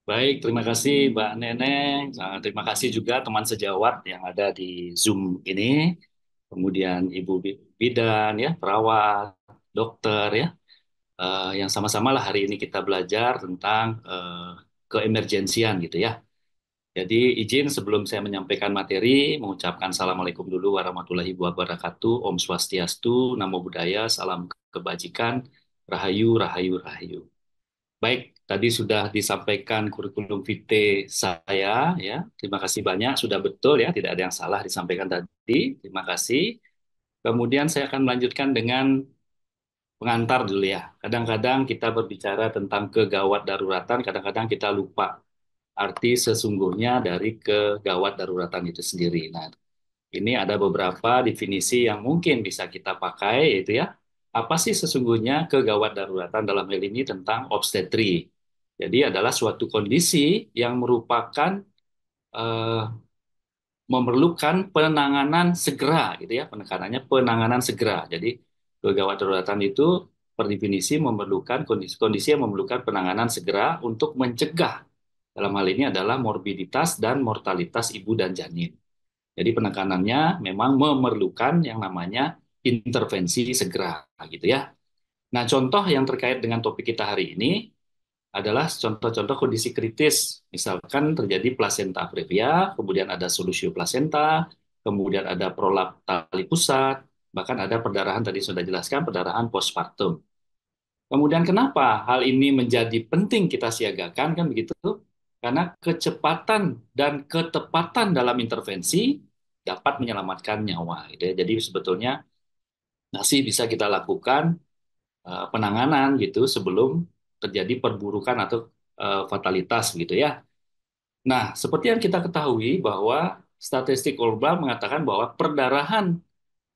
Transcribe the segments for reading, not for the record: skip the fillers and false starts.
Baik, terima kasih Mbak Neneng. Terima kasih juga teman sejawat yang ada di Zoom ini. Kemudian Ibu Bidan, ya, perawat, dokter, ya, yang sama-sama lah hari ini kita belajar tentang keemergensian gitu ya. Jadi izin sebelum saya menyampaikan materi, mengucapkan Assalamualaikum dulu warahmatullahi wabarakatuh, Om Swastiastu, Namo Buddhaya, Salam Kebajikan, Rahayu, Rahayu, Rahayu. Baik, tadi sudah disampaikan kurikulum vitae saya, ya. Terima kasih banyak, sudah betul ya, tidak ada yang salah disampaikan tadi. Terima kasih. Kemudian saya akan melanjutkan dengan pengantar dulu ya. Kadang-kadang kita berbicara tentang kegawat daruratan, kadang-kadang kita lupa arti sesungguhnya dari kegawat daruratan itu sendiri. Nah, ini ada beberapa definisi yang mungkin bisa kita pakai, yaitu ya, apa sih sesungguhnya kegawat daruratan dalam hal ini tentang obstetri. Jadi adalah suatu kondisi yang merupakan eh, memerlukan penanganan segera, gitu ya, penekanannya penanganan segera. Jadi kegawat daruratan itu per definisi memerlukan kondisi-kondisi yang memerlukan penanganan segera untuk mencegah. Dalam hal ini adalah morbiditas dan mortalitas ibu dan janin. Jadi penekanannya memang memerlukan yang namanya intervensi segera, gitu ya. Nah, contoh yang terkait dengan topik kita hari ini adalah contoh-contoh kondisi kritis. Misalkan terjadi plasenta previa, kemudian ada solusio plasenta, kemudian ada prolap tali pusat, bahkan ada perdarahan tadi sudah jelaskan, perdarahan postpartum. Kemudian kenapa hal ini menjadi penting kita siagakan kan begitu? Karena kecepatan dan ketepatan dalam intervensi dapat menyelamatkan nyawa, gitu ya. Jadi sebetulnya masih bisa kita lakukan penanganan gitu sebelum terjadi perburukan atau fatalitas gitu ya. Nah, seperti yang kita ketahui bahwa statistik global mengatakan bahwa perdarahan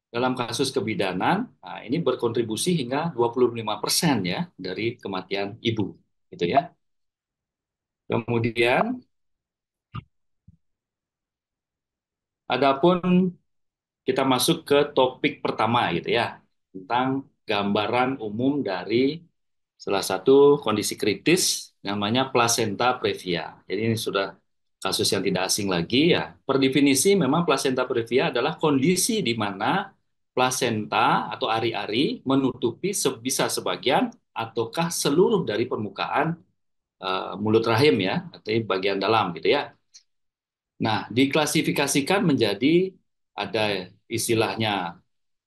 dalam kasus kebidanan nah, ini berkontribusi hingga 25% ya dari kematian ibu gitu ya. Kemudian adapun kita masuk ke topik pertama gitu ya, tentang gambaran umum dari salah satu kondisi kritis namanya placenta previa. Jadi ini sudah kasus yang tidak asing lagi ya. Per definisi memang placenta previa adalah kondisi di mana plasenta atau ari-ari menutupi sebisa sebagian ataukah seluruh dari permukaan mulut rahim ya, atau bagian dalam gitu ya. Nah, diklasifikasikan menjadi ada istilahnya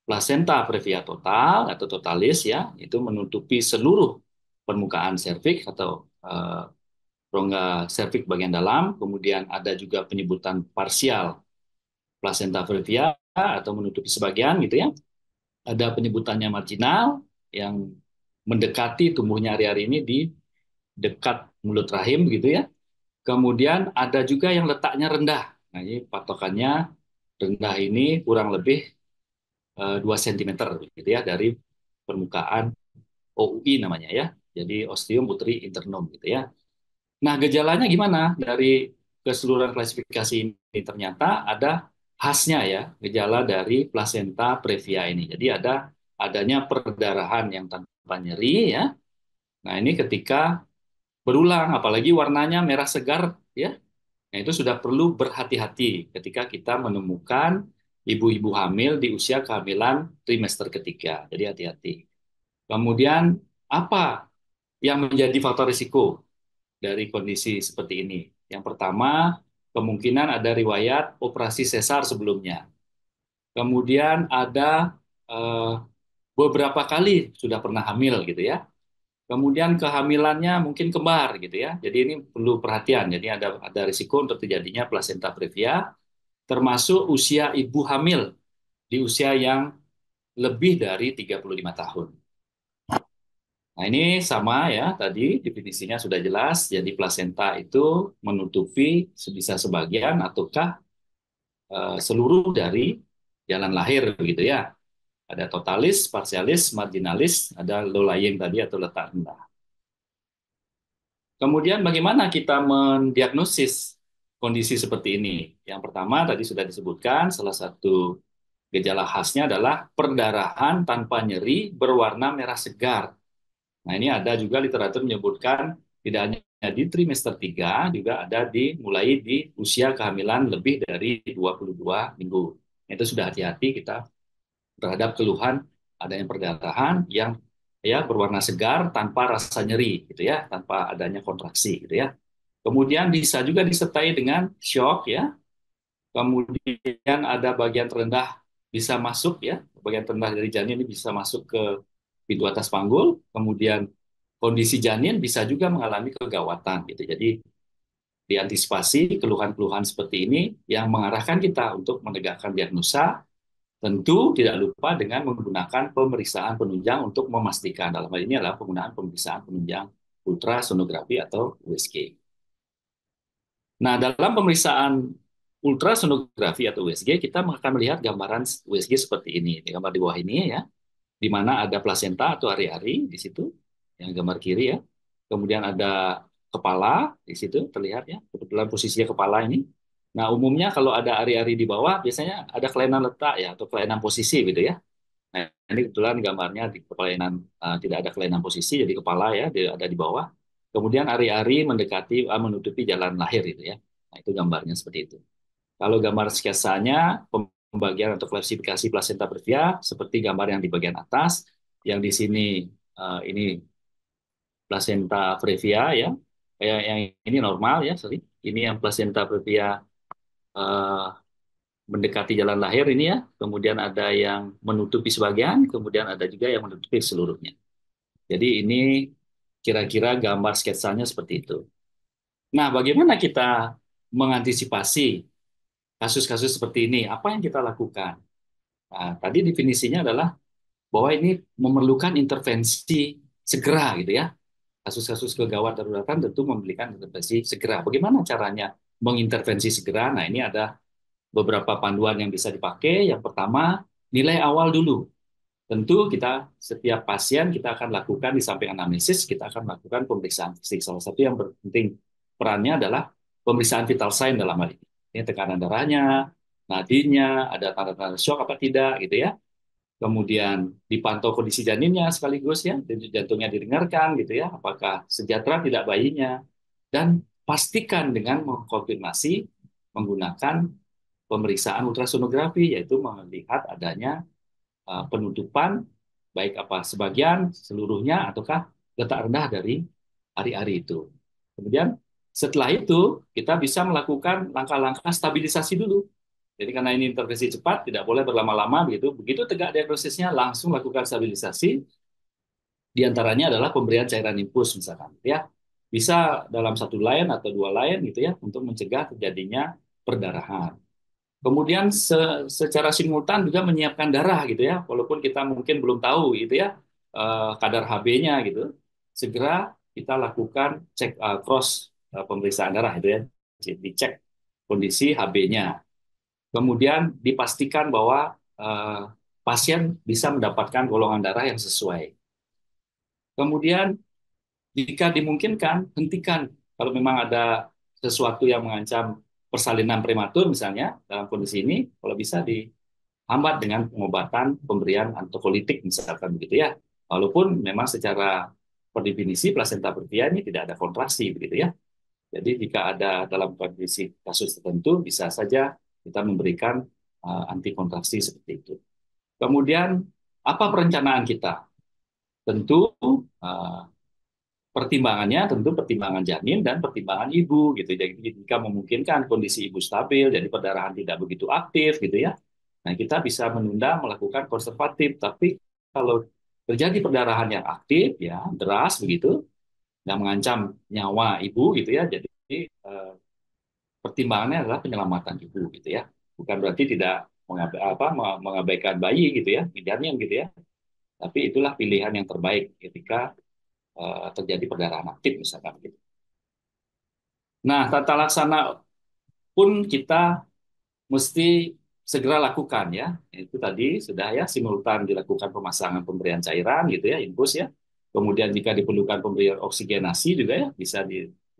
plasenta previa total atau totalis ya, itu menutupi seluruh permukaan serviks atau eh, rongga serviks bagian dalam. Kemudian ada juga penyebutan parsial plasenta previa atau menutupi sebagian gitu ya. Ada penyebutannya marginal yang mendekati tumbuhnya ari-ari ini di dekat mulut rahim gitu ya. Kemudian ada juga yang letaknya rendah. Nah, ini patokannya rendah ini kurang lebih 2 cm gitu ya dari permukaan OUI namanya ya. Jadi osteum uteri internum gitu ya. Nah, gejalanya gimana? Dari keseluruhan klasifikasi ini ternyata ada khasnya ya, gejala dari plasenta previa ini. Jadi adanya perdarahan yang tanpa nyeri ya. Nah, ini ketika berulang apalagi warnanya merah segar ya. Nah, itu sudah perlu berhati-hati ketika kita menemukan ibu-ibu hamil di usia kehamilan trimester ketiga. Jadi hati-hati. Kemudian apa yang menjadi faktor risiko dari kondisi seperti ini? Yang pertama, kemungkinan ada riwayat operasi sesar sebelumnya. Kemudian ada eh, beberapa kali sudah pernah hamil gitu ya. Kemudian kehamilannya mungkin kembar gitu ya. Jadi ini perlu perhatian. Jadi ada risiko untuk terjadinya plasenta previa, termasuk usia ibu hamil di usia yang lebih dari 35 tahun. Nah, ini sama ya, tadi definisinya sudah jelas. Jadi plasenta itu menutupi sebisa sebagian ataukah seluruh dari jalan lahir begitu ya. Ada totalis, parsialis, marginalis, ada low lying tadi atau letak rendah. Kemudian bagaimana kita mendiagnosis kondisi seperti ini? Yang pertama tadi sudah disebutkan, salah satu gejala khasnya adalah perdarahan tanpa nyeri berwarna merah segar. Nah, ini ada juga literatur menyebutkan tidak hanya di trimester 3 juga ada mulai di usia kehamilan lebih dari 22 minggu. Itu sudah hati-hati kita terhadap keluhan adanya perdarahan yang ya berwarna segar tanpa rasa nyeri gitu ya, tanpa adanya kontraksi gitu ya. Kemudian bisa juga disertai dengan shock ya. Kemudian ada bagian terendah bisa masuk ya, bagian terendah dari janin ini bisa masuk ke pintu atas panggul. Kemudian kondisi janin bisa juga mengalami kegawatan gitu. Jadi diantisipasi keluhan-keluhan seperti ini yang mengarahkan kita untuk menegakkan diagnosa. Tentu tidak lupa dengan menggunakan pemeriksaan penunjang untuk memastikan, dalam hal ini adalah penggunaan pemeriksaan penunjang ultrasonografi atau USG. Nah, dalam pemeriksaan ultrasonografi atau USG, kita akan melihat gambaran USG seperti ini. Di gambar di bawah ini ya, di mana ada plasenta atau ari-ari di situ, yang gambar kiri ya. Kemudian ada kepala di situ terlihat ya, kebetulan posisinya kepala ini. Nah, umumnya kalau ada ari-ari di bawah, biasanya ada kelainan letak ya, atau kelainan posisi gitu ya. Nah, ini kebetulan gambarnya di kelainan tidak ada kelainan posisi, jadi kepala ya ada di bawah. Kemudian ari-ari mendekati menutupi jalan lahir itu ya. Nah, itu gambarnya seperti itu. Kalau gambar sketsanya pembagian atau klasifikasi plasenta previa seperti gambar yang di bagian atas, yang di sini ini plasenta previa ya. Yang ini normal ya, sorry. Ini yang plasenta previa eh, mendekati jalan lahir ini ya. Kemudian ada yang menutupi sebagian, kemudian ada juga yang menutupi seluruhnya. Jadi ini kira-kira gambar sketsanya seperti itu. Nah, bagaimana kita mengantisipasi kasus-kasus seperti ini? Apa yang kita lakukan? Nah, tadi definisinya adalah bahwa ini memerlukan intervensi segera gitu ya. Kasus-kasus kegawat daruratan tentu memberikan intervensi segera. Bagaimana caranya mengintervensi segera? Nah, ini ada beberapa panduan yang bisa dipakai. Yang pertama, nilai awal dulu. Tentu kita setiap pasien kita akan lakukan di samping anamnesis, kita akan melakukan pemeriksaan fisik. Salah satu yang penting perannya adalah pemeriksaan vital sign dalam hal ini. Ini tekanan darahnya, nadinya, ada tanda-tanda shock apa tidak gitu ya. Kemudian dipantau kondisi janinnya sekaligus ya, denyut jantungnya didengarkan gitu ya, apakah sejahtera tidak bayinya, dan pastikan dengan mengkonfirmasi menggunakan pemeriksaan ultrasonografi, yaitu melihat adanya penutupan baik apa sebagian, seluruhnya, ataukah letak rendah dari ari-ari itu. Kemudian setelah itu kita bisa melakukan langkah-langkah stabilisasi dulu. Jadi karena ini intervensi cepat, tidak boleh berlama-lama begitu. Begitu tegak diagnosisnya, langsung lakukan stabilisasi. Di antaranya adalah pemberian cairan infus misalkan, ya. Bisa dalam satu line atau dua line gitu ya, untuk mencegah terjadinya perdarahan. Kemudian secara simultan juga menyiapkan darah gitu ya, walaupun kita mungkin belum tahu gitu ya kadar HB-nya gitu. Segera kita lakukan cek cross pemeriksaan darah itu ya, dicek kondisi HB-nya. Kemudian dipastikan bahwa pasien bisa mendapatkan golongan darah yang sesuai. Kemudian jika dimungkinkan hentikan kalau memang ada sesuatu yang mengancam persalinan prematur misalnya dalam kondisi ini, kalau bisa dihambat dengan pengobatan pemberian antokolitik misalkan begitu ya. Walaupun memang secara per definisi plasenta previa ini tidak ada kontraksi begitu ya. Jadi jika ada dalam kondisi kasus tertentu bisa saja kita memberikan anti kontraksi seperti itu. Kemudian apa perencanaan kita? Tentu uh, pertimbangannya tentu pertimbangan janin dan pertimbangan ibu gitu. Jadi jika memungkinkan kondisi ibu stabil, jadi perdarahan tidak begitu aktif gitu ya. Nah, kita bisa menunda melakukan konservatif. Tapi kalau terjadi perdarahan yang aktif ya, deras begitu, yang mengancam nyawa ibu gitu ya. Jadi eh, pertimbangannya adalah penyelamatan ibu gitu ya. Bukan berarti tidak mengabaikan bayi gitu ya, janin gitu ya. Tapi itulah pilihan yang terbaik ketika terjadi perdarahan aktif misalkan gitu. Nah, tata laksana pun kita mesti segera lakukan ya. Itu tadi sudah ya simultan dilakukan pemasangan pemberian cairan gitu ya, infus ya. Kemudian jika diperlukan pemberian oksigenasi juga ya bisa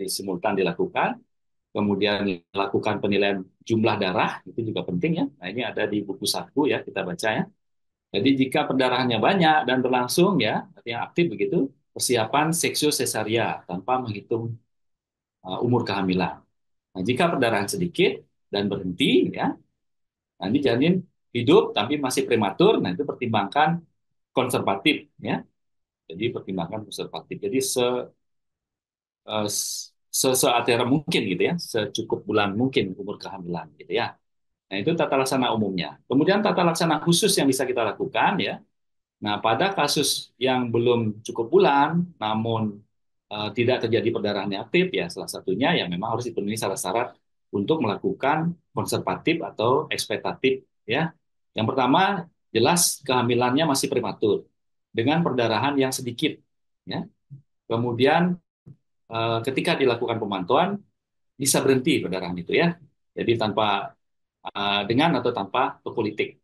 simultan dilakukan. Kemudian lakukan penilaian jumlah darah itu juga penting ya. Nah, ini ada di buku saku ya kita baca ya. Jadi jika perdarahannya banyak dan berlangsung ya, artinya aktif begitu, persiapan seksio sesaria tanpa menghitung umur kehamilan. Nah, jika perdarahan sedikit dan berhenti, ya, nanti janin hidup tapi masih prematur, nah itu pertimbangkan konservatif, ya. Jadi pertimbangkan konservatif. Jadi eh, seatera mungkin gitu ya, secukup bulan mungkin umur kehamilan gitu ya. Nah, itu tata laksana umumnya. Kemudian tata laksana khusus yang bisa kita lakukan ya. Nah, pada kasus yang belum cukup bulan, namun tidak terjadi perdarahan yang aktif, ya salah satunya yang memang harus dipenuhi syarat-syarat untuk melakukan konservatif atau ekspektatif, ya. Yang pertama, jelas kehamilannya masih prematur dengan perdarahan yang sedikit, ya. Kemudian ketika dilakukan pemantauan bisa berhenti perdarahan itu, ya. Jadi tanpa dengan atau tanpa politik.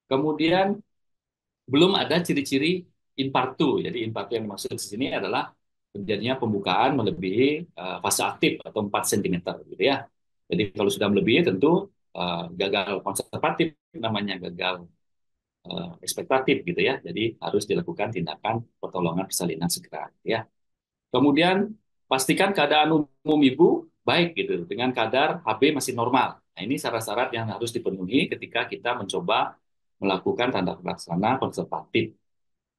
Kemudian belum ada ciri-ciri infartu. Jadi infartu yang dimaksud di sini adalah terjadinya pembukaan melebihi fase aktif atau 4 cm gitu ya. Jadi kalau sudah melebihi tentu gagal konservatif, namanya gagal ekspektatif gitu ya. Jadi harus dilakukan tindakan pertolongan persalinan segera gitu ya. Kemudian pastikan keadaan umum ibu baik gitu dengan kadar Hb masih normal. Nah, ini syarat-syarat yang harus dipenuhi ketika kita mencoba melakukan tanda laksana konservatif.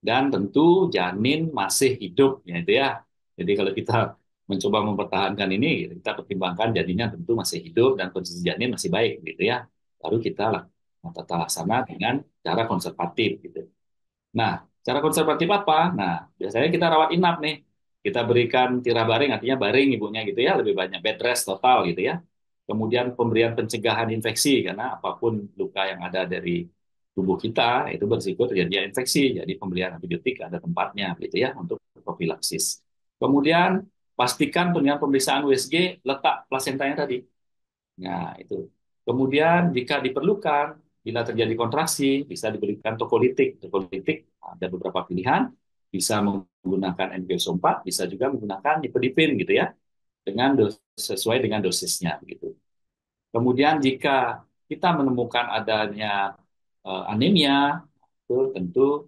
Dan tentu janin masih hidup, ya itu ya. Jadi kalau kita mencoba mempertahankan ini, kita pertimbangkan janinnya tentu masih hidup dan kondisi janin masih baik, gitu ya. Baru kita tata laksana dengan cara konservatif, gitu. Nah, cara konservatif apa? Nah, biasanya kita rawat inap nih. Kita berikan tirah baring, artinya baring ibunya gitu ya, lebih banyak bed rest total gitu ya. Kemudian pemberian pencegahan infeksi, karena apapun luka yang ada dari tubuh kita, itu berisiko terjadi infeksi. Jadi pemberian antibiotik ada tempatnya gitu ya, untuk profilaksis. Kemudian pastikan dengan pemeriksaan USG letak plasentanya tadi. Nah, itu. Kemudian jika diperlukan, bila terjadi kontraksi, bisa diberikan tokolitik. Tokolitik ada beberapa pilihan, bisa menggunakan NGO4, bisa juga menggunakan nifedipin gitu ya, dengan sesuai dengan dosisnya gitu. Kemudian jika kita menemukan adanya anemia, itu tentu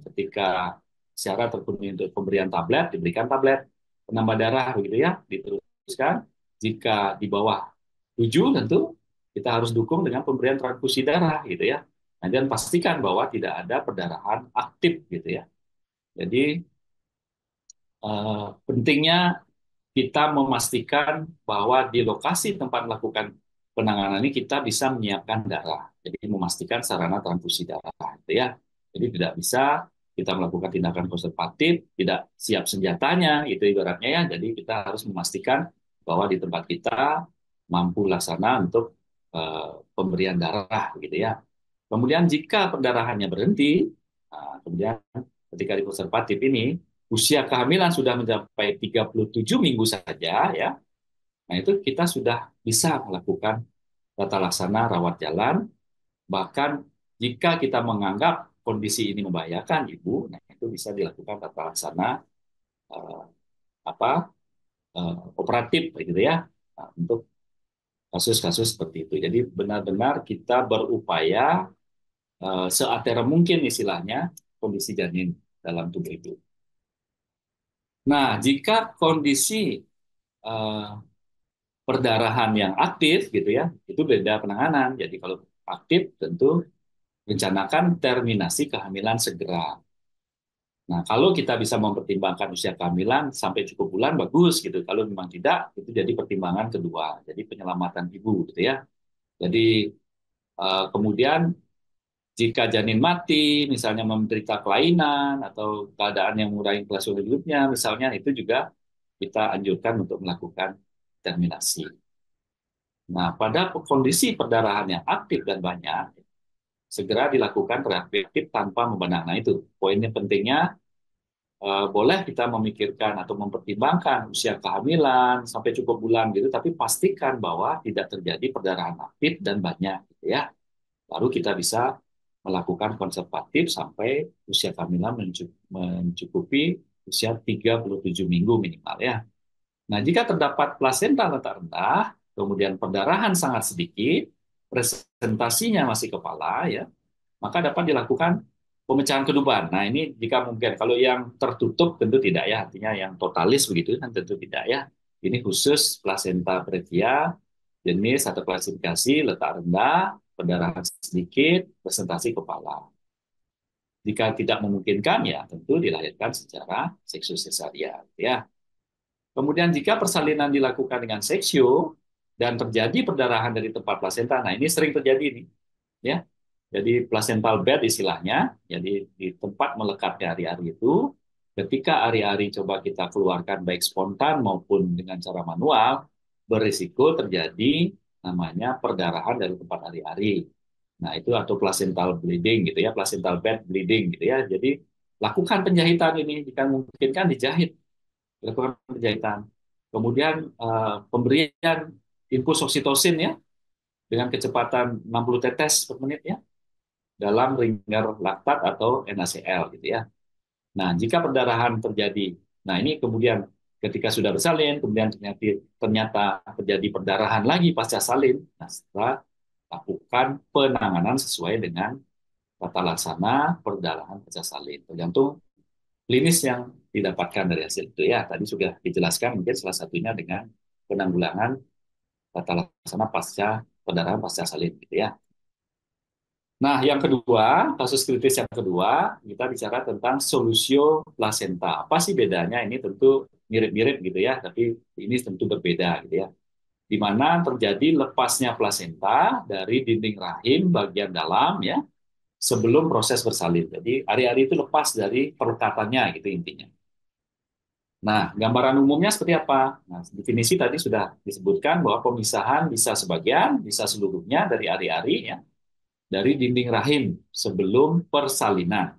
ketika syarat terpenuhi untuk pemberian tablet, diberikan tablet penambah darah begitu ya, diteruskan. Jika di bawah 7 tentu kita harus dukung dengan pemberian transfusi darah gitu ya. Nah, dan pastikan bahwa tidak ada perdarahan aktif gitu ya. Jadi pentingnya kita memastikan bahwa di lokasi tempat melakukan penanganan ini kita bisa menyiapkan darah. Jadi memastikan sarana transfusi darah gitu ya. Jadi tidak bisa kita melakukan tindakan konservatif, tidak siap senjatanya, itu ibaratnya ya. Jadi kita harus memastikan bahwa di tempat kita mampu laksana untuk pemberian darah gitu ya. Kemudian jika perdarahannya berhenti, kemudian ketika di konservatif ini usia kehamilan sudah mencapai 37 minggu saja ya. Nah, itu kita sudah bisa melakukan tata laksana rawat jalan. Bahkan jika kita menganggap kondisi ini membahayakan ibu, nah itu bisa dilakukan tata laksana eh, apa operatif gitu ya, untuk kasus-kasus seperti itu. Jadi benar-benar kita berupaya seatera mungkin istilahnya kondisi janin dalam tubuh ibu. Nah, jika kondisi eh, perdarahan yang aktif gitu ya, itu beda penanganan. Jadi kalau aktif tentu rencanakan terminasi kehamilan segera. Nah, kalau kita bisa mempertimbangkan usia kehamilan sampai cukup bulan bagus gitu. Kalau memang tidak, itu jadi pertimbangan kedua. Jadi penyelamatan ibu gitu ya. Jadi kemudian jika janin mati, misalnya menderita kelainan atau keadaan yang mengurangi kelangsungan hidupnya, misalnya itu juga kita anjurkan untuk melakukan terminasi. Nah, pada kondisi perdarahan yang aktif dan banyak, segera dilakukan terapi aktif tanpa membenang. Nah, itu poinnya pentingnya. Boleh kita memikirkan atau mempertimbangkan usia kehamilan sampai cukup bulan gitu, tapi pastikan bahwa tidak terjadi perdarahan aktif dan banyak, gitu ya. Baru kita bisa melakukan konservatif sampai usia kehamilan mencukupi usia 37 minggu minimal ya. Nah, jika terdapat plasenta letak rendah, kemudian perdarahan sangat sedikit, presentasinya masih kepala, ya, maka dapat dilakukan pemecahan ketuban. Nah, ini jika mungkin, kalau yang tertutup tentu tidak ya, artinya yang totalis begitu kan tentu tidak ya. Ini khusus plasenta previa, jenis atau klasifikasi letak rendah, perdarahan sedikit, presentasi kepala. Jika tidak memungkinkan, ya tentu dilahirkan secara seksus sesarian. Ya. Kemudian jika persalinan dilakukan dengan seksio dan terjadi perdarahan dari tempat plasenta, nah ini sering terjadi nih, ya. Jadi placental bed istilahnya, jadi di tempat melekatnya ari-ari itu, ketika ari-ari coba kita keluarkan baik spontan maupun dengan cara manual, berisiko terjadi namanya perdarahan dari tempat ari-ari. Nah, itu atau placental bleeding gitu ya, placental bed bleeding gitu ya. Jadi lakukan penjahitan ini jika mungkin kan dijahit, lakukan penjahitan. Kemudian pemberian infus oksitosin ya dengan kecepatan 60 tetes per menit ya dalam ringer laktat atau NaCl gitu ya. Nah, jika perdarahan terjadi, nah ini kemudian ketika sudah bersalin, kemudian ternyata terjadi perdarahan lagi pasca salin, nah setelah lakukan penanganan sesuai dengan tata laksana perdarahan pasca salin. Tergantung klinis yang didapatkan dari hasil itu ya. Tadi sudah dijelaskan mungkin salah satunya dengan penanggulangan tata laksana pasca perdarahan pasca salin gitu ya. Nah, yang kedua, kasus kritis yang kedua, kita bicara tentang solusio plasenta. Apa sih bedanya? Ini tentu mirip-mirip gitu ya, tapi ini tentu berbeda gitu ya. Di mana terjadi lepasnya plasenta dari dinding rahim bagian dalam ya, sebelum proses bersalin. Jadi ari-ari itu lepas dari perlekatannya gitu intinya. Nah, gambaran umumnya seperti apa? Nah, definisi tadi sudah disebutkan bahwa pemisahan bisa sebagian, bisa seluruhnya dari ari-ari ya, dari dinding rahim sebelum persalinan.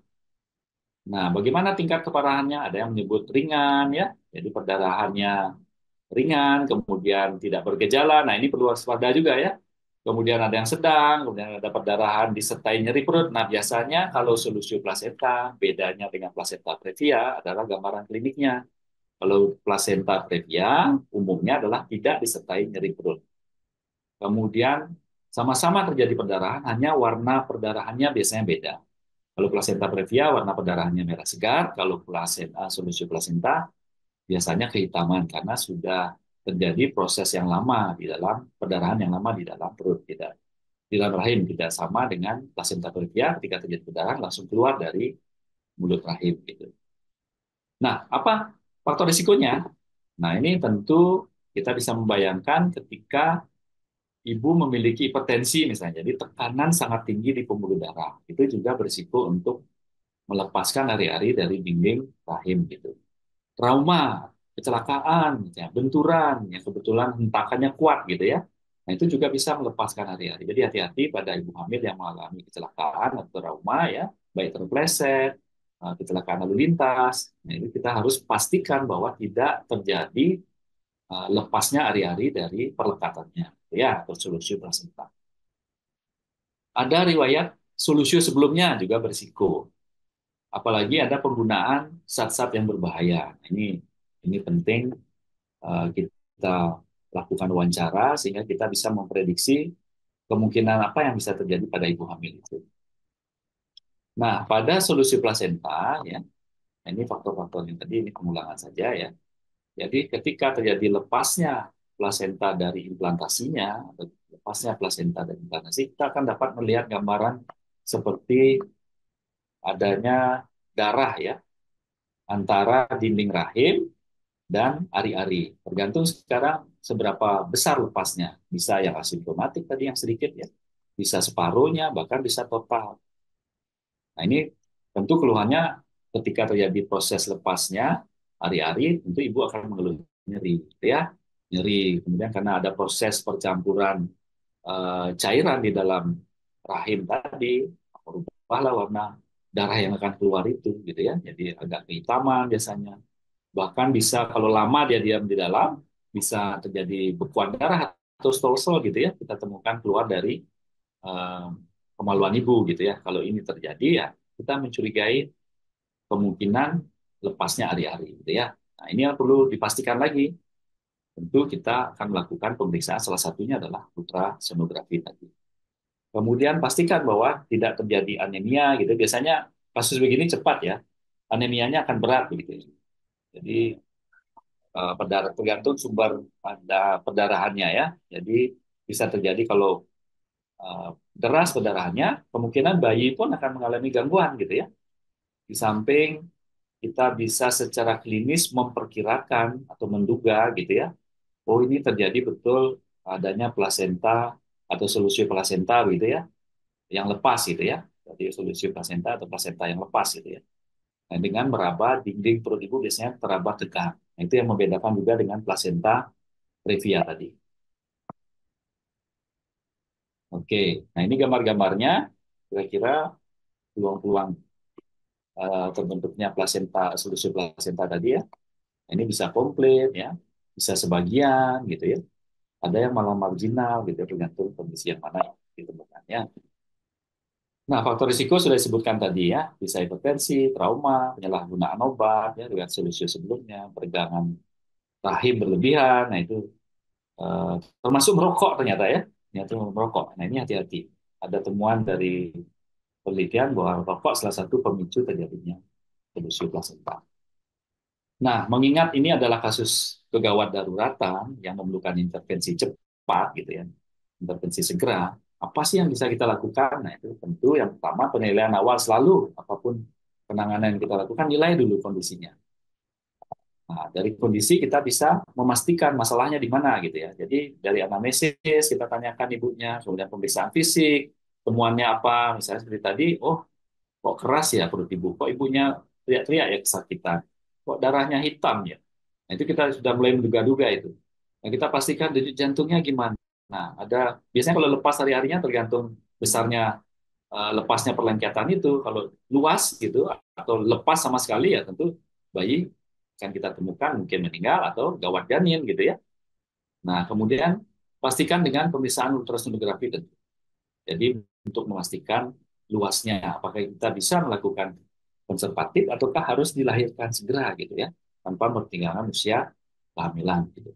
Nah, bagaimana tingkat keparahannya? Ada yang menyebut ringan ya, jadi perdarahannya ringan, kemudian tidak bergejala. Nah, ini perlu waspada juga ya. Kemudian ada yang sedang, kemudian ada perdarahan disertai nyeri perut. Nah, biasanya kalau solusio plasenta, bedanya dengan plasenta previa adalah gambaran kliniknya. Kalau plasenta previa umumnya adalah tidak disertai nyeri perut. Kemudian sama-sama terjadi perdarahan, hanya warna perdarahannya biasanya beda. Kalau plasenta previa warna perdarahannya merah segar, kalau plasenta solusi plasenta biasanya kehitaman karena sudah terjadi proses yang lama di dalam perdarahan yang lama di dalam perut tidak di dalam rahim tidak sama dengan plasenta previa ketika terjadi perdarahan langsung keluar dari mulut rahim gitu. Nah, apa faktor risikonya? Nah, ini tentu kita bisa membayangkan ketika ibu memiliki hipertensi misalnya, jadi tekanan sangat tinggi di pembuluh darah, itu juga berisiko untuk melepaskan ari-ari dari dinding rahim gitu. Trauma, kecelakaan, misalnya, benturan, yang kebetulan hentakannya kuat gitu ya. Nah, itu juga bisa melepaskan ari-ari. Jadi hati-hati pada ibu hamil yang mengalami kecelakaan atau trauma ya, baik terpleset, kecelakaan lalu lintas. Nah, ini kita harus pastikan bahwa tidak terjadi lepasnya ari-ari dari perlekatannya ya, atau solusi plasenta. Ada riwayat solusi sebelumnya juga berisiko. Apalagi ada penggunaan zat-zat yang berbahaya. Ini penting kita lakukan wawancara sehingga kita bisa memprediksi kemungkinan apa yang bisa terjadi pada ibu hamil itu. Nah, pada solusi plasenta ya, ini faktor-faktor yang tadi ini pengulangan saja ya. Jadi ketika terjadi lepasnya plasenta dari implantasinya, atau lepasnya plasenta dari implantasi, kita akan dapat melihat gambaran seperti adanya darah ya antara dinding rahim dan ari-ari. Tergantung sekarang seberapa besar lepasnya. Bisa yang asimptomatik tadi yang sedikit ya, bisa separuhnya, bahkan bisa total. Nah ini tentu keluhannya ketika terjadi proses lepasnya ari-ari, tentu ibu akan mengeluh nyeri, gitu ya, nyeri. Kemudian karena ada proses percampuran cairan di dalam rahim tadi, berubahlah warna darah yang akan keluar itu, gitu ya. Jadi agak kehitaman biasanya. Bahkan bisa kalau lama dia diam di dalam, bisa terjadi bekuan darah atau stolsel gitu ya. Kita temukan keluar dari eh, kemaluan ibu gitu ya. Kalau ini terjadi ya kita mencurigai kemungkinan lepasnya ari-ari gitu ya. Nah, ini yang perlu dipastikan lagi. Tentu kita akan melakukan pemeriksaan salah satunya adalah ultrasonografi tadi. Kemudian pastikan bahwa tidak terjadi anemia gitu. Biasanya kasus begini cepat ya. Anemianya akan berat begitu. Jadi tergantung sumber pada perdarahannya ya. Jadi bisa terjadi kalau eh, deras perdarahannya, kemungkinan bayi pun akan mengalami gangguan gitu ya. Di samping kita bisa secara klinis memperkirakan atau menduga gitu ya, oh ini terjadi betul adanya plasenta atau solusi plasenta gitu ya, yang lepas gitu ya. Jadi solusi plasenta atau plasenta yang lepas gitu ya. Nah, dengan meraba dinding perut ibu biasanya teraba tegang. Nah, itu yang membedakan juga dengan plasenta previa tadi. Oke, nah ini gambar-gambarnya kira-kira peluang-peluang terbentuknya plasenta, solusi plasenta tadi ya. Ini bisa komplit ya, bisa sebagian gitu ya. Ada yang malah marginal gitu, tergantung kondisi yang mana ditemukannya. Nah, faktor risiko sudah disebutkan tadi ya, bisa hipertensi, trauma, penyalahgunaan obat ya dengan solusi sebelumnya, peregangan rahim berlebihan, nah itu eh, termasuk merokok ternyata ya, ternyata merokok. Nah ini hati-hati. Ada temuan dari penelitian bahwa rokok salah satu pemicu terjadinya solusi plasenta. Nah, mengingat ini adalah kasus kegawat daruratan yang memerlukan intervensi cepat gitu ya, intervensi segera, apa sih yang bisa kita lakukan? Nah, itu tentu yang pertama penilaian awal selalu apapun penanganan yang kita lakukan nilai dulu kondisinya. Nah, dari kondisi kita bisa memastikan masalahnya di mana gitu ya. Jadi dari anamnesis kita tanyakan ibunya, kemudian pemeriksaan fisik, temuannya apa, misalnya seperti tadi, oh kok keras ya perut ibu, kok ibunya teriak-teriak ya kesakitan, kok darahnya hitam ya. Nah, itu kita sudah mulai menduga-duga itu. Nah, kita pastikan denyut jantungnya gimana. Nah, biasanya kalau lepas hari-harinya tergantung besarnya lepasnya perlengketan itu. Kalau luas gitu atau lepas sama sekali ya tentu bayi akan kita temukan mungkin meninggal atau gawat janin gitu ya. Nah, kemudian pastikan dengan pemeriksaan ultrasonografi tentu. Jadi untuk memastikan luasnya apakah kita bisa melakukan konservatif ataukah harus dilahirkan segera gitu ya tanpa pertinggalan usia kehamilan gitu.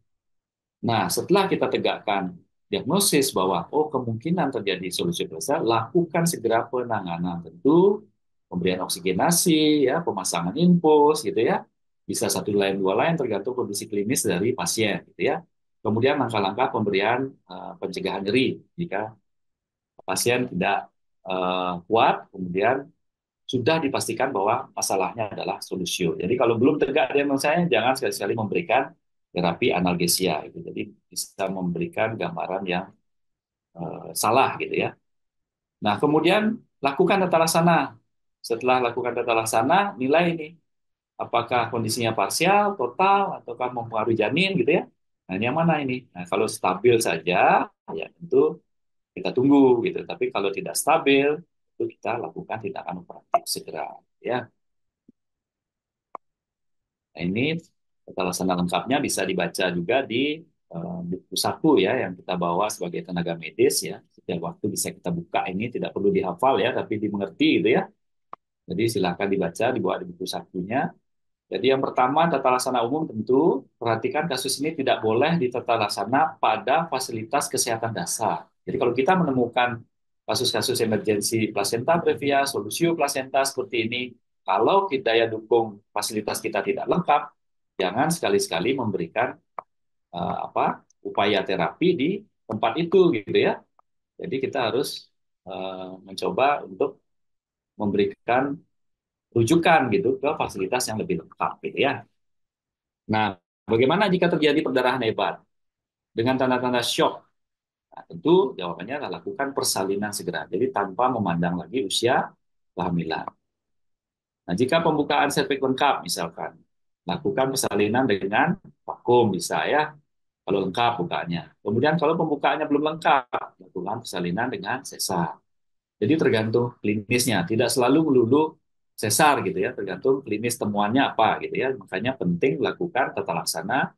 Nah, setelah kita tegakkan diagnosis bahwa oh kemungkinan terjadi solusi besar, lakukan segera penanganan tentu pemberian oksigenasi ya, pemasangan infus gitu ya. Bisa satu lain dua lain tergantung kondisi klinis dari pasien gitu ya. Kemudian langkah-langkah pemberian pencegahan nyeri jika pasien tidak kuat, kemudian sudah dipastikan bahwa masalahnya adalah solusio. Jadi kalau belum tegak diagnosanya, jangan sekali-sekali memberikan terapi analgesia. Gitu. Jadi bisa memberikan gambaran yang salah gitu ya. Nah kemudian lakukan tata laksana. Setelah lakukan tata laksana, nilai ini apakah kondisinya parsial, total, ataukah mempengaruhi janin gitu ya. Nah ini yang mana ini? Nah kalau stabil saja, ya tentu kita tunggu gitu. Tapi kalau tidak stabil, itu kita lakukan tindakan operatif segera ya. Nah, ini tata laksana lengkapnya bisa dibaca juga di buku saku ya yang kita bawa sebagai tenaga medis ya. Setiap waktu bisa kita buka ini tidak perlu dihafal ya, tapi dimengerti gitu ya. Jadi silakan dibaca, dibawa di buku sakunya. Jadi yang pertama tata laksana umum tentu perhatikan kasus ini tidak boleh ditata laksana pada fasilitas kesehatan dasar. Jadi kalau kita menemukan kasus-kasus emergensi plasenta previa, solusio plasenta seperti ini, kalau daya dukung fasilitas kita tidak lengkap, jangan sekali-sekali memberikan upaya terapi di tempat itu gitu ya. Jadi kita harus mencoba untuk memberikan rujukan gitu ke fasilitas yang lebih lengkap gitu ya. Nah, bagaimana jika terjadi perdarahan hebat dengan tanda-tanda shock? Nah, tentu jawabannya adalah lakukan persalinan segera. Jadi tanpa memandang lagi usia kehamilan. Nah, jika pembukaan serviks lengkap misalkan, lakukan persalinan dengan vakum bisa ya, kalau lengkap bukaannya. Kemudian kalau pembukaannya belum lengkap, lakukan persalinan dengan sesar. Jadi tergantung klinisnya, tidak selalu melulu sesar gitu ya, tergantung klinis temuannya apa gitu ya. Makanya penting lakukan tata laksana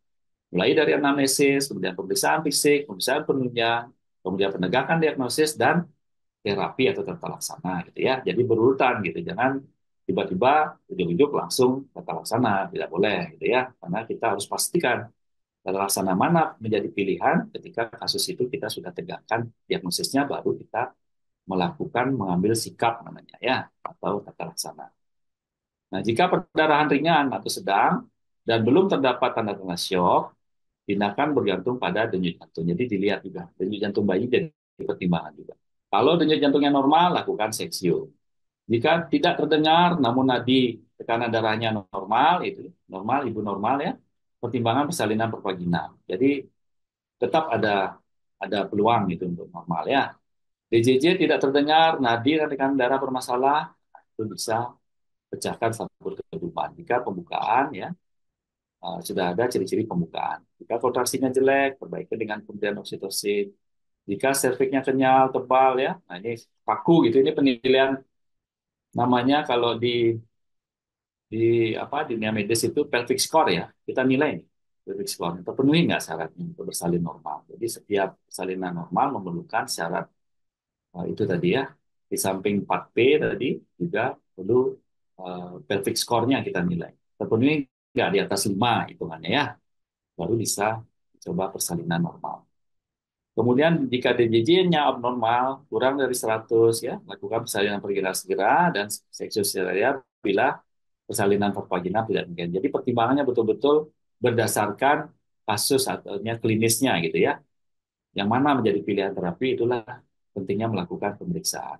mulai dari anamnesis, kemudian pemeriksaan fisik, pemeriksaan penunjang, kemudian penegakan diagnosis dan terapi atau tata laksana gitu ya. Jadi berurutan gitu, jangan tiba-tiba ujuk-ujuk langsung tata laksana, tidak boleh gitu ya. Karena kita harus pastikan tata laksana mana menjadi pilihan ketika kasus itu kita sudah tegakkan diagnosisnya baru kita melakukan mengambil sikap namanya ya atau tata laksana. Nah, jika perdarahan ringan atau sedang dan belum terdapat tanda-tanda syok, tindakan bergantung pada denyut jantung. Jadi dilihat juga denyut jantung bayi jadi pertimbangan juga. Kalau denyut jantungnya normal, lakukan seksio. Jika tidak terdengar, namun nadi tekanan darahnya normal, itu normal, ibu normal ya, pertimbangan persalinan pervaginal. Jadi tetap ada peluang itu untuk normal ya. DJJ tidak terdengar, nadi dan tekanan darah bermasalah, itu bisa pecahkan sabur ketuban. Jika pembukaan ya sudah ada ciri-ciri pembukaan. Jika kontraksinya jelek, perbaiki dengan pemberian oksitosin. Jika serviknya kenyal, tebal ya, nah ini kaku gitu. Ini penilaian namanya kalau di apa di dunia medis itu pelvic score ya. Kita nilai nih pelvic score terpenuhi nggak syaratnya untuk bersalin normal. Jadi setiap salinan normal memerlukan syarat itu tadi ya. Di samping 4P tadi juga perlu pelvic score-nya kita nilai. Terpenuhi nggak di atas 5 hitungannya ya, baru bisa coba persalinan normal. Kemudian jika DJJ-nya abnormal, kurang dari 100 ya, lakukan persalinan perkiraan segera dan seksualnya bila persalinan pervaginal tidak mungkin. Jadi pertimbangannya betul-betul berdasarkan kasus atau klinisnya gitu ya. Yang mana menjadi pilihan terapi itulah pentingnya melakukan pemeriksaan.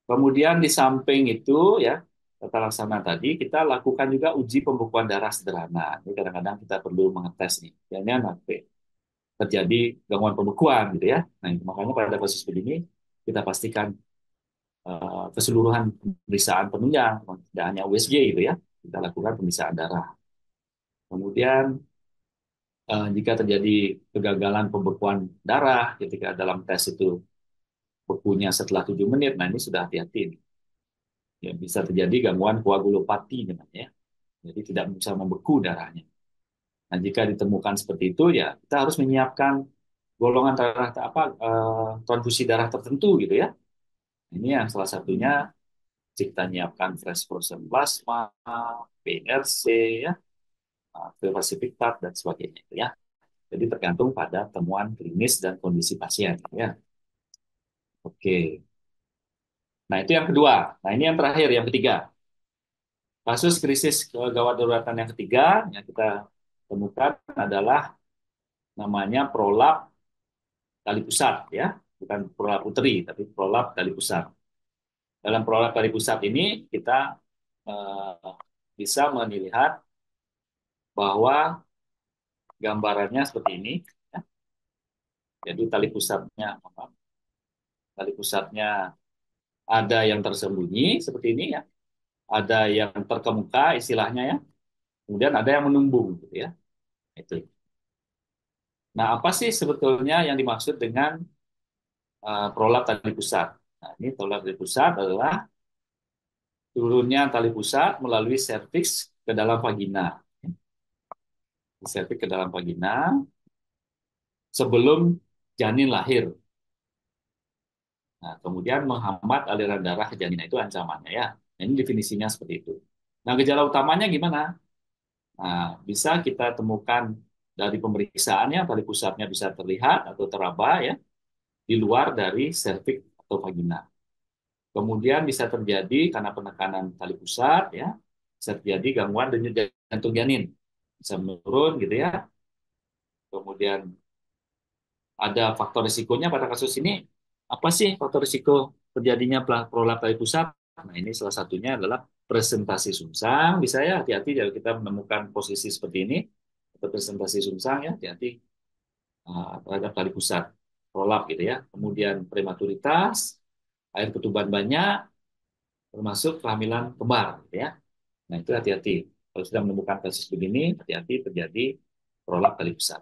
Kemudian di samping itu ya, tata laksana tadi kita lakukan juga uji pembekuan darah sederhana. Jadi kadang-kadang kita perlu mengetes nih, ya nanti terjadi gangguan pembekuan gitu ya. Nah, makanya pada kasus begini kita pastikan keseluruhan pemeriksaan penunjang, tidak hanya USG gitu ya. Kita lakukan pemeriksaan darah. Kemudian jika terjadi kegagalan pembekuan darah ketika dalam tes itu bekunya setelah 7 menit, nah ini sudah hati-hati. Ya, bisa terjadi gangguan koagulopati namanya. Jadi tidak bisa membeku darahnya. Nah, jika ditemukan seperti itu, ya kita harus menyiapkan golongan darah apa transfusi darah tertentu gitu ya. Ini yang salah satunya kita nyiapkan fresh frozen plasma, PRC, ya, precipitat dan sebagainya itu ya. Jadi tergantung pada temuan klinis dan kondisi pasien ya. Oke. Nah, itu yang kedua. Nah, ini yang terakhir, yang ketiga. Kasus krisis gawat daruratan yang ketiga yang kita temukan adalah namanya prolap tali pusat ya, bukan prolap uteri tapi prolap tali pusat. Dalam prolap tali pusat ini kita eh, bisa melihat bahwa gambarannya seperti ini. Ya. Jadi tali pusatnya ada yang tersembunyi seperti ini ya, ada yang terkemuka istilahnya ya, kemudian ada yang menumbung gitu ya. Itu. Nah, apa sih sebetulnya yang dimaksud dengan prolap tali pusat? Nah, ini prolap tali pusat adalah turunnya tali pusat melalui serviks ke dalam vagina. Serviks ke dalam vagina sebelum janin lahir. Nah, kemudian menghambat aliran darah ke janin itu ancamannya ya. Nah, ini definisinya seperti itu. Nah, gejala utamanya gimana? Nah, bisa kita temukan dari pemeriksaannya, tali pusatnya bisa terlihat atau teraba ya di luar dari serviks atau vagina. Kemudian bisa terjadi karena penekanan tali pusat ya, bisa terjadi gangguan denyut jantung janin, bisa menurun gitu ya. Kemudian ada faktor risikonya pada kasus ini. Apa sih faktor risiko terjadinya prolap tali pusat? Nah, ini salah satunya adalah presentasi sungsang. Bisa ya hati-hati kalau kita menemukan posisi seperti ini atau presentasi sungsang ya hati-hati terhadap tali pusat prolap gitu ya. Kemudian prematuritas, air ketuban banyak, termasuk kehamilan kembar gitu ya. Nah, itu hati-hati. Kalau sudah menemukan kasus begini, hati-hati terjadi prolap tali pusat.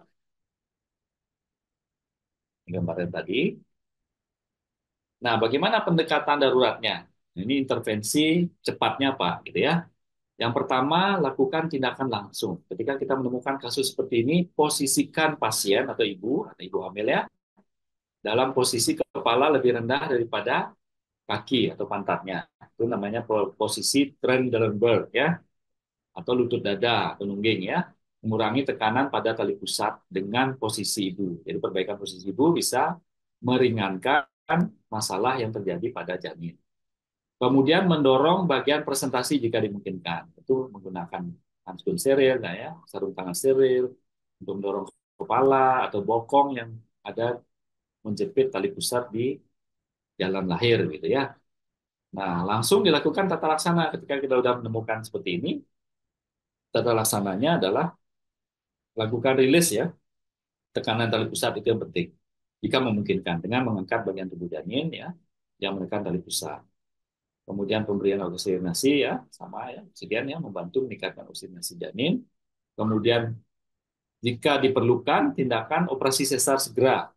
Gambaran tadi. Nah, bagaimana pendekatan daruratnya? Ini intervensi cepatnya Pak, gitu ya. Yang pertama, lakukan tindakan langsung. Ketika kita menemukan kasus seperti ini, posisikan pasien atau ibu hamil ya, dalam posisi kepala lebih rendah daripada kaki atau pantatnya. Itu namanya posisi Trendelenburg ya, atau lutut dada atau nungging ya. Mengurangi tekanan pada tali pusat dengan posisi ibu. Jadi perbaikan posisi ibu bisa meringankan masalah yang terjadi pada janin. Kemudian mendorong bagian presentasi jika dimungkinkan. Itu menggunakan handskun steril, nah ya, sarung tangan steril untuk mendorong kepala atau bokong yang ada menjepit tali pusat di jalan lahir gitu ya. Nah, langsung dilakukan tata laksana ketika kita sudah menemukan seperti ini. Tata laksananya adalah lakukan rilis ya, tekanan tali pusat itu yang penting. Jika memungkinkan dengan mengangkat bagian tubuh janin ya yang menekan tali pusat. Kemudian pemberian oksidasi ya, sama ya, oksigen ya, membantu meningkatkan oksidasi janin. Kemudian jika diperlukan tindakan operasi sesar segera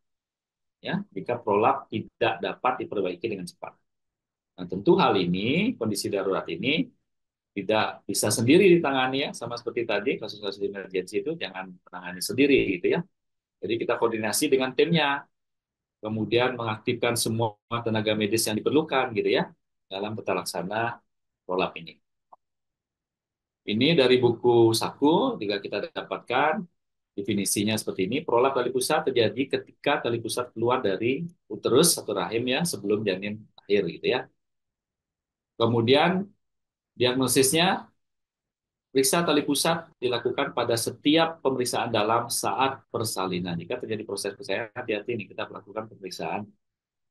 ya, jika prolap tidak dapat diperbaiki dengan cepat. Nah, tentu hal ini, kondisi darurat ini tidak bisa sendiri ditangani ya, sama seperti tadi kasus-kasus emergensi itu jangan menangani sendiri gitu ya. Jadi kita koordinasi dengan timnya, kemudian mengaktifkan semua tenaga medis yang diperlukan gitu ya dalam tata laksana prolap ini. Ini dari buku Saku, jika kita dapatkan definisinya seperti ini, prolap tali pusat terjadi ketika tali pusat keluar dari uterus atau rahim ya sebelum janin lahir gitu ya. Kemudian diagnosisnya periksa tali pusat dilakukan pada setiap pemeriksaan dalam saat persalinan. Jika terjadi proses persalinan, hati-hati nih kita melakukan pemeriksaan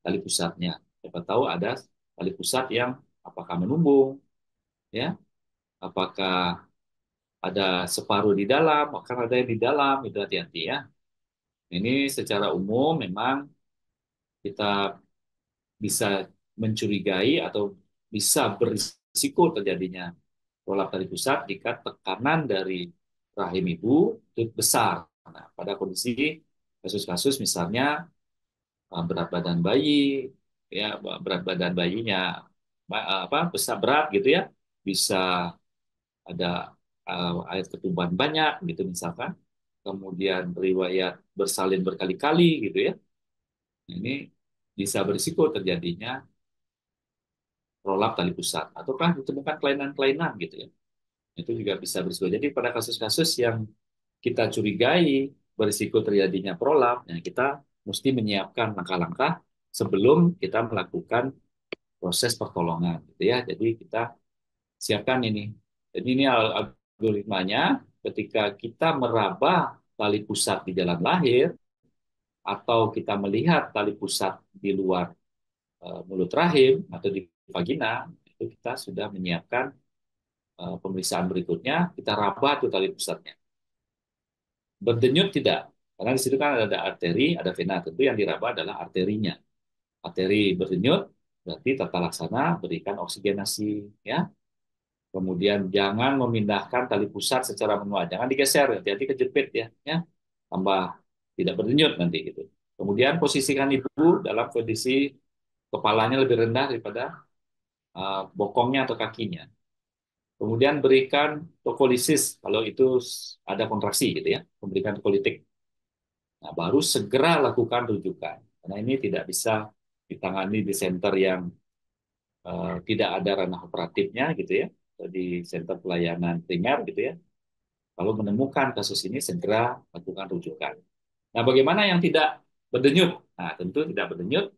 tali pusatnya. Siapa tahu ada tali pusat yang apakah menumbung, ya, apakah ada separuh di dalam, akan ada yang di dalam, itu hati-hati ya. Ini secara umum memang kita bisa mencurigai atau bisa berisiko terjadinya prolap tali pusat jika tekanan dari rahim ibu itu besar. Nah, pada kondisi kasus-kasus misalnya berat badan bayi, ya berat badan bayinya apa besar berat gitu ya, bisa ada air ketuban banyak gitu misalkan, kemudian riwayat bersalin berkali-kali gitu ya. Ini bisa berisiko terjadinya prolap tali pusat ataukah ditemukan kelainan-kelainan gitu ya. Itu juga bisa berisiko. Jadi pada kasus-kasus yang kita curigai berisiko terjadinya prolap, ya kita mesti menyiapkan langkah-langkah sebelum kita melakukan proses pertolongan gitu ya. Jadi kita siapkan ini. Jadi ini algoritmanya ketika kita meraba tali pusat di jalan lahir atau kita melihat tali pusat di luar mulut rahim atau di vagina, itu kita sudah menyiapkan pemeriksaan berikutnya, kita raba tuh tali pusatnya. Berdenyut tidak, karena di situ kan ada arteri, ada vena. Tentu yang diraba adalah arterinya. Arteri berdenyut, berarti tata laksana berikan oksigenasi, ya. Kemudian jangan memindahkan tali pusat secara manual, jangan digeser, hati-hati kejepit ya, ya. Tambah tidak berdenyut nanti gitu. Kemudian posisikan ibu dalam kondisi kepalanya lebih rendah daripada bokongnya atau kakinya. Kemudian berikan tokolisis kalau itu ada kontraksi gitu ya, memberikan tokolitik. Nah, baru segera lakukan rujukan. Karena ini tidak bisa ditangani di center yang tidak ada ranah operatifnya gitu ya, di center pelayanan primer gitu ya. Kalau menemukan kasus ini segera lakukan rujukan. Nah, bagaimana yang tidak berdenyut? Nah, tentu tidak berdenyut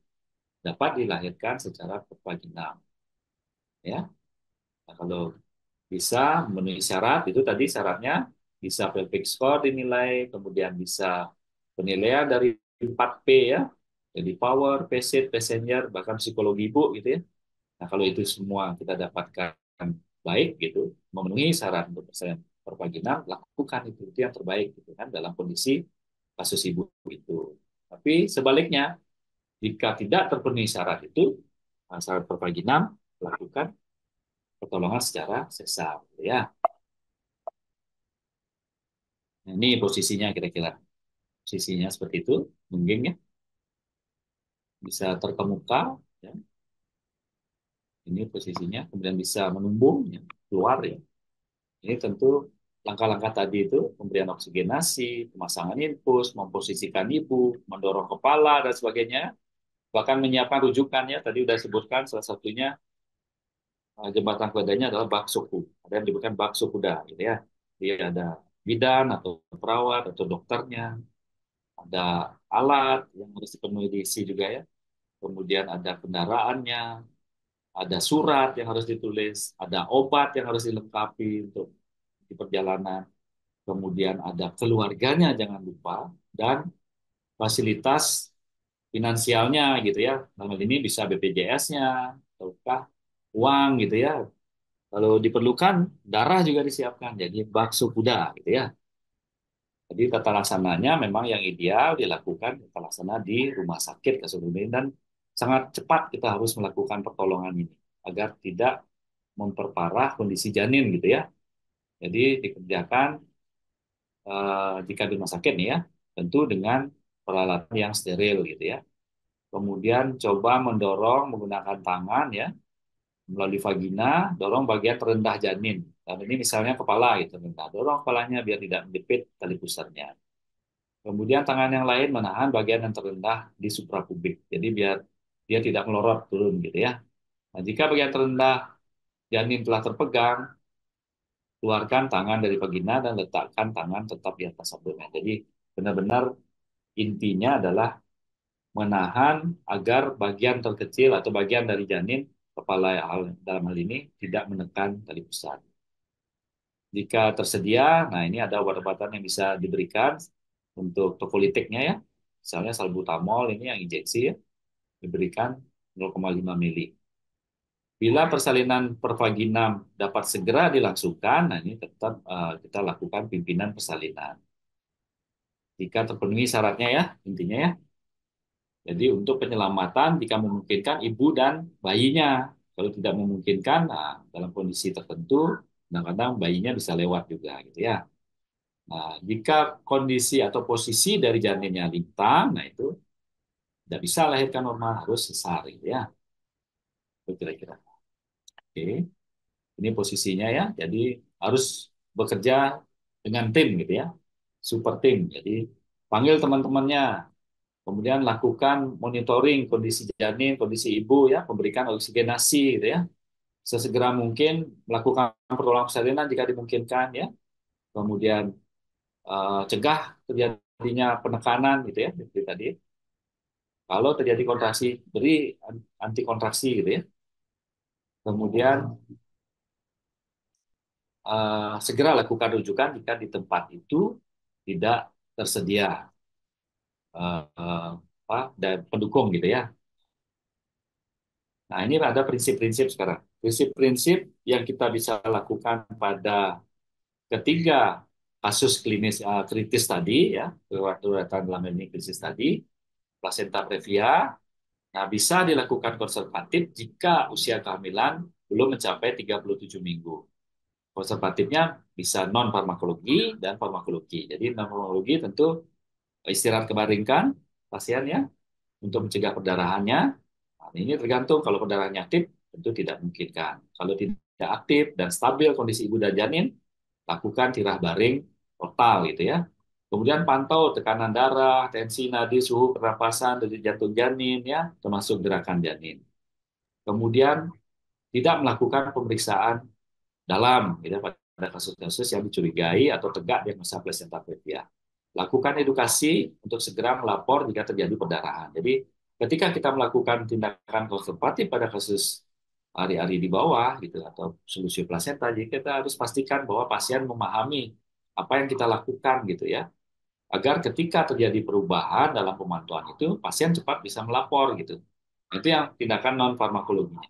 dapat dilahirkan secara vaginal ya. Nah, kalau bisa memenuhi syarat itu tadi syaratnya bisa pelvic score dinilai, kemudian bisa penilaian dari 4P ya, jadi power, pacet, passenger, bahkan psikologi ibu gitu ya. Nah kalau itu semua kita dapatkan baik gitu, memenuhi syarat untuk persalinan pervaginal, lakukan itu yang terbaik gitu kan dalam kondisi kasus ibu itu. Tapi sebaliknya, jika tidak terpenuhi syarat itu, syarat pervaginal, lakukan pertolongan secara sesar ya. Nah, ini posisinya kira-kira. Posisinya seperti itu, mungkin ya. Bisa terkemuka, ya. Ini posisinya, kemudian bisa menumbung, ya, keluar ya. Ini tentu langkah-langkah tadi itu, pemberian oksigenasi, pemasangan infus, memposisikan ibu, mendorong kepala, dan sebagainya. Bahkan menyiapkan rujukannya, tadi sudah sebutkan salah satunya jembatan keledainya adalah baksoku. Ada yang disebutkan bakso kuda, gitu ya. Dia ada bidan atau perawat atau dokternya, ada alat yang harus dipenuhi diisi juga ya. Kemudian ada kendaraannya, ada surat yang harus ditulis, ada obat yang harus dilengkapi untuk di perjalanan. Kemudian ada keluarganya jangan lupa, dan fasilitas finansialnya gitu ya. Dalam hal ini bisa BPJS-nya ataukah uang gitu ya. Kalau diperlukan darah juga disiapkan. Jadi bakso kuda gitu ya. Jadi tata laksananya memang yang ideal dilakukan tata laksana di rumah sakit keseluruhan, dan sangat cepat kita harus melakukan pertolongan ini agar tidak memperparah kondisi janin gitu ya. Jadi dikerjakan jika di rumah sakit nih ya, tentu dengan peralatan yang steril gitu ya. Kemudian coba mendorong menggunakan tangan ya, melalui vagina, dorong bagian terendah janin. Dan ini misalnya kepala gitu, terendah. Dorong kepalanya biar tidak menjepit tali pusatnya. Kemudian tangan yang lain menahan bagian yang terendah di suprapubik. Jadi biar dia tidak melorot turun gitu ya. Nah, jika bagian terendah janin telah terpegang, keluarkan tangan dari vagina dan letakkan tangan tetap di atas abdomen. Jadi benar-benar intinya adalah menahan agar bagian terkecil atau bagian dari janin, kepala dalam hal ini, tidak menekan tali pusat. Jika tersedia, nah ini ada obat-obatan yang bisa diberikan untuk tokolitiknya ya. Misalnya salbutamol ini yang injeksi ya, diberikan 0,5 mili. Bila persalinan pervaginam dapat segera dilangsungkan, nah ini tetap kita lakukan pimpinan persalinan. Jika terpenuhi syaratnya ya, intinya ya. Jadi untuk penyelamatan jika memungkinkan ibu dan bayinya. Kalau tidak memungkinkan, nah, dalam kondisi tertentu, kadang-kadang bayinya bisa lewat juga gitu ya. Nah, jika kondisi atau posisi dari janinnya lintang, nah itu tidak bisa lahirkan normal, harus sesar gitu ya. Itu kira-kira. Oke, ini posisinya ya. Jadi harus bekerja dengan tim gitu ya. Super tim. Jadi panggil teman-temannya, kemudian lakukan monitoring kondisi janin, kondisi ibu ya, memberikan oksigenasi gitu ya. Sesegera mungkin melakukan pertolongan persalinan jika dimungkinkan ya. Kemudian cegah terjadinya penekanan gitu ya, seperti tadi. Kalau terjadi kontraksi, beri anti kontraksi gitu ya. Kemudian segera lakukan rujukan jika di tempat itu tidak tersedia dan pendukung gitu ya. Nah, ini ada prinsip-prinsip sekarang. Prinsip-prinsip yang kita bisa lakukan pada ketiga kasus klinis kritis tadi ya, kedaruratan dalam ini kritis tadi, plasenta previa. Nah, bisa dilakukan konservatif jika usia kehamilan belum mencapai 37 minggu. Konservatifnya bisa non farmakologi dan farmakologi. Jadi non farmakologi tentu istirahat kebaringkan pasien ya untuk mencegah perdarahannya. Nah, ini tergantung kalau perdarahannya aktif tentu tidak memungkinkan. Kalau tidak aktif dan stabil kondisi ibu dan janin, lakukan tirah baring total gitu ya. Kemudian pantau tekanan darah, tensi nadi, suhu pernapasan, denyut jantung janin ya, termasuk gerakan janin. Kemudian tidak melakukan pemeriksaan dalam gitu, pada kasus-kasus yang dicurigai atau tegak diagnosa placenta previa. Lakukan edukasi untuk segera melapor jika terjadi perdarahan. Jadi ketika kita melakukan tindakan konservatif pada kasus hari-hari di bawah gitu atau solusi plasenta, jadi kita harus pastikan bahwa pasien memahami apa yang kita lakukan gitu ya, agar ketika terjadi perubahan dalam pemantauan itu pasien cepat bisa melapor gitu. Itu yang tindakan non farmakologinya.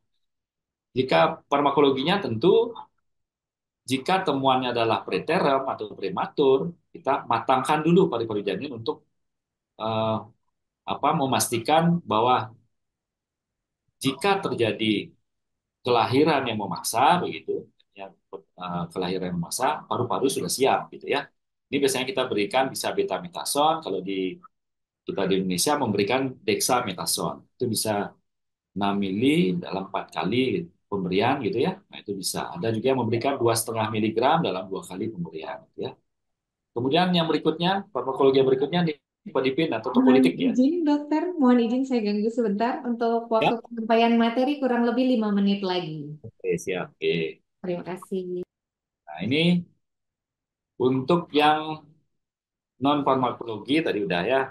Jika farmakologinya tentu jika temuannya adalah preterm atau prematur, kita matangkan dulu paru-paru janin untuk eh, memastikan bahwa jika terjadi kelahiran yang memaksa begitu, ya, kelahiran yang memaksa, paru-paru sudah siap gitu ya. Ini biasanya kita berikan bisa betametason, kalau di kita di Indonesia memberikan dexamethasone. Itu bisa 6 mili dalam 4 kali pemberian gitu ya. Nah, itu bisa. Ada juga yang memberikan 2,5 miligram dalam 2 kali pemberian gitu ya. Kemudian yang berikutnya, farmakologi yang berikutnya nifedipin atau Mohon tokolytik ya. izin dokter, mohon izin saya ganggu sebentar untuk waktu Ya. penyampaian materi kurang lebih 5 menit lagi. Oke, siap. Oke. Terima kasih. Nah, ini untuk yang non farmakologi tadi udah ya.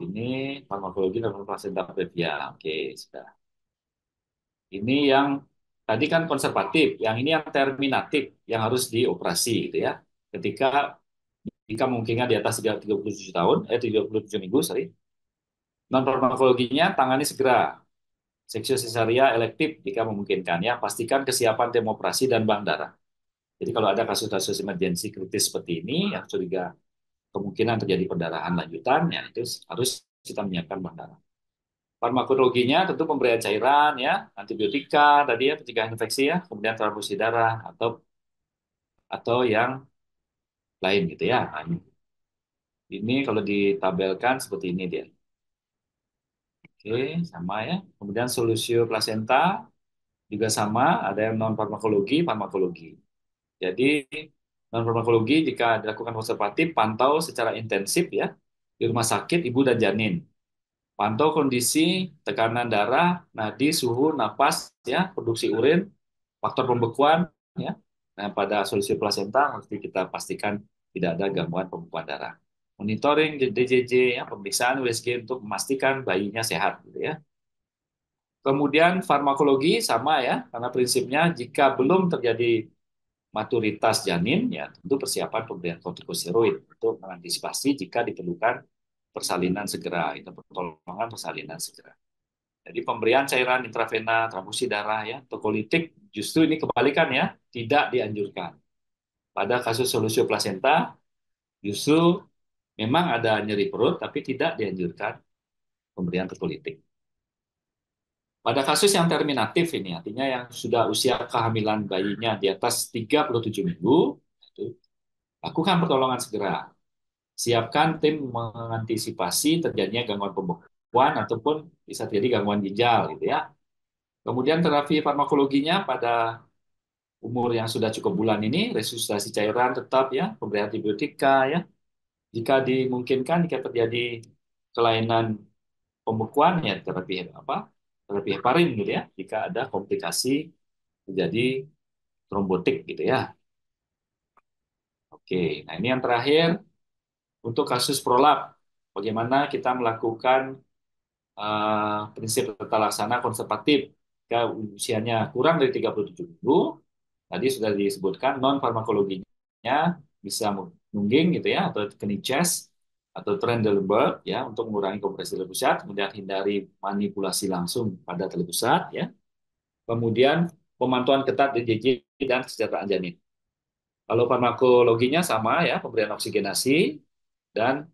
Ini farmakologi dan placenta previa. Oke, sudah. Ini yang tadi kan konservatif, yang ini yang terminatif, yang harus dioperasi gitu ya. ketika jika memungkinkan di atas 37 tahun, 37 minggu, sorry. Non farmakologinya tangani segera. Seksio sesaria elektif jika memungkinkan ya. Pastikan kesiapan tim operasi dan bank darah. Jadi kalau ada kasus-kasus emergensi kritis seperti ini yang curiga kemungkinan terjadi perdarahan lanjutan, ya itu harus kita menyiapkan bank darah. Farmakologinya tentu pemberian cairan ya, antibiotika tadi ya, pencegah infeksi ya, kemudian transfusi darah atau yang lain gitu ya. Nah, ini kalau ditabelkan seperti ini dia. Oke, sama ya. Kemudian solusio plasenta juga sama, ada yang non farmakologi, farmakologi. Jadi non farmakologi jika dilakukan konservatif, pantau secara intensif ya di rumah sakit ibu dan janin. Pantau kondisi tekanan darah, nadi, suhu, napas, ya, produksi urin, faktor pembekuan, ya. Nah, pada solusi plasenta mesti kita pastikan tidak ada gangguan pembekuan darah. Monitoring DJJ, ya, pemeriksaan USG untuk memastikan bayinya sehat, gitu ya. Kemudian farmakologi sama ya, karena prinsipnya jika belum terjadi maturitas janin, ya tentu persiapan pemberian kortikosteroid untuk mengantisipasi jika diperlukan persalinan segera, itu pertolongan persalinan segera. Jadi pemberian cairan intravena, transfusi darah ya, tokolitik justru ini kebalikan ya, tidak dianjurkan. Pada kasus solusio plasenta justru memang ada nyeri perut tapi tidak dianjurkan pemberian tokolitik. Pada kasus yang terminatif ini artinya yang sudah usia kehamilan bayinya di atas 37 minggu, itu, lakukan pertolongan segera. Siapkan tim mengantisipasi terjadinya gangguan pembekuan ataupun bisa terjadi gangguan ginjal gitu ya. Kemudian terapi farmakologinya pada umur yang sudah cukup bulan ini, resusitasi cairan tetap ya, pemberian antibiotika ya. Jika dimungkinkan, jika terjadi kelainan pembekuan ya terapi apa? Terapi heparin gitu ya. Jika ada komplikasi terjadi trombotik gitu ya. Oke, nah ini yang terakhir untuk kasus prolap. Bagaimana kita melakukan prinsip tata laksana konservatif jika usianya kurang dari 37 minggu. Tadi sudah disebutkan non farmakologinya bisa nungging gitu ya atau kening chest atau Trendelenburg ya untuk mengurangi kompresi tali pusat, kemudian hindari manipulasi langsung pada tali pusat ya. Kemudian pemantauan ketat DJJ dan kesejahteraan janin. Kalau farmakologinya sama ya, pemberian oksigenasi dan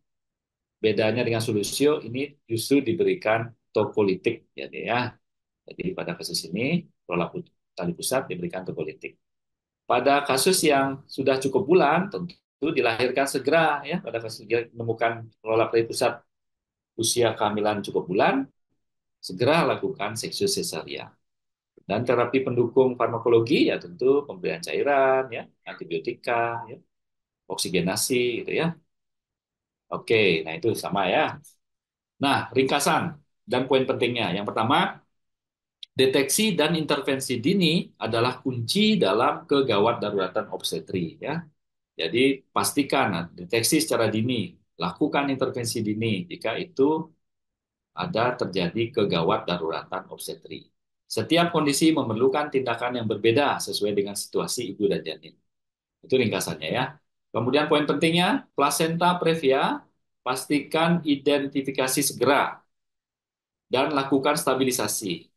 bedanya dengan solusio ini justru diberikan tokolitik ya. Jadi pada kasus ini prolap tali pusat diberikan tokolitik. Pada kasus yang sudah cukup bulan, tentu dilahirkan segera ya. Pada kasus menemukan prolap tali pusat usia kehamilan cukup bulan, segera lakukan seksio sesaria. Dan terapi pendukung farmakologi ya tentu pemberian cairan ya, antibiotika ya, oksigenasi gitu ya. Oke, nah itu sama ya. Nah, ringkasan dan poin pentingnya. Yang pertama, deteksi dan intervensi dini adalah kunci dalam kegawat daruratan obstetri ya. Jadi pastikan deteksi secara dini, lakukan intervensi dini jika itu ada terjadi kegawat daruratan obstetri. Setiap kondisi memerlukan tindakan yang berbeda sesuai dengan situasi ibu dan janin. Itu ringkasannya ya. Kemudian poin pentingnya, plasenta previa, pastikan identifikasi segera dan lakukan stabilisasi.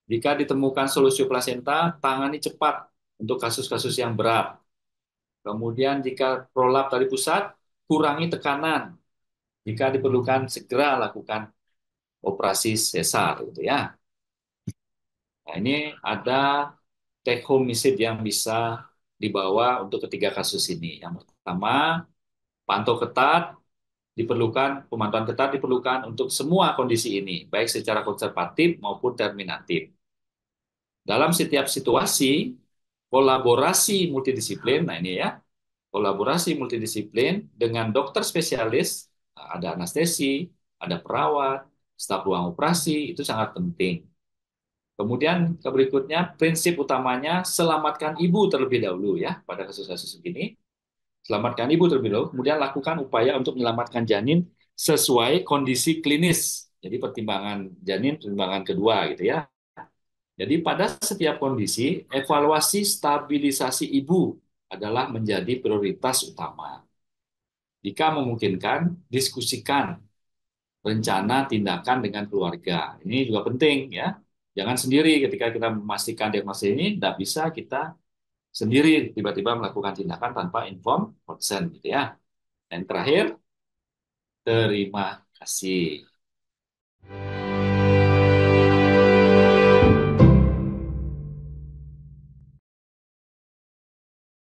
Jika ditemukan solusi plasenta, tangani cepat untuk kasus-kasus yang berat. Kemudian jika prolap tali pusat, kurangi tekanan. Jika diperlukan, segera lakukan operasi sesar. Gitu ya. Nah, ini ada take home message yang bisa dibawa untuk ketiga kasus ini. Yang pertama, pantau ketat diperlukan, pemantauan ketat diperlukan untuk semua kondisi ini, baik secara konservatif maupun terminatif. Dalam setiap situasi, kolaborasi multidisiplin, nah ini ya, kolaborasi multidisiplin dengan dokter spesialis, ada anestesi, ada perawat, staf ruang operasi, itu sangat penting. Kemudian berikutnya, prinsip utamanya selamatkan ibu terlebih dahulu ya, pada kasus-kasus begini. Selamatkan ibu terlebih dahulu, kemudian lakukan upaya untuk menyelamatkan janin sesuai kondisi klinis. Jadi pertimbangan janin, pertimbangan kedua gitu ya. Jadi pada setiap kondisi, evaluasi stabilisasi ibu adalah menjadi prioritas utama. Jika memungkinkan, diskusikan rencana tindakan dengan keluarga. Ini juga penting ya. Jangan sendiri ketika kita memastikan diagnosis ini, tidak bisa kita sendiri tiba-tiba melakukan tindakan tanpa inform consent gitu ya. Dan terakhir, terima kasih.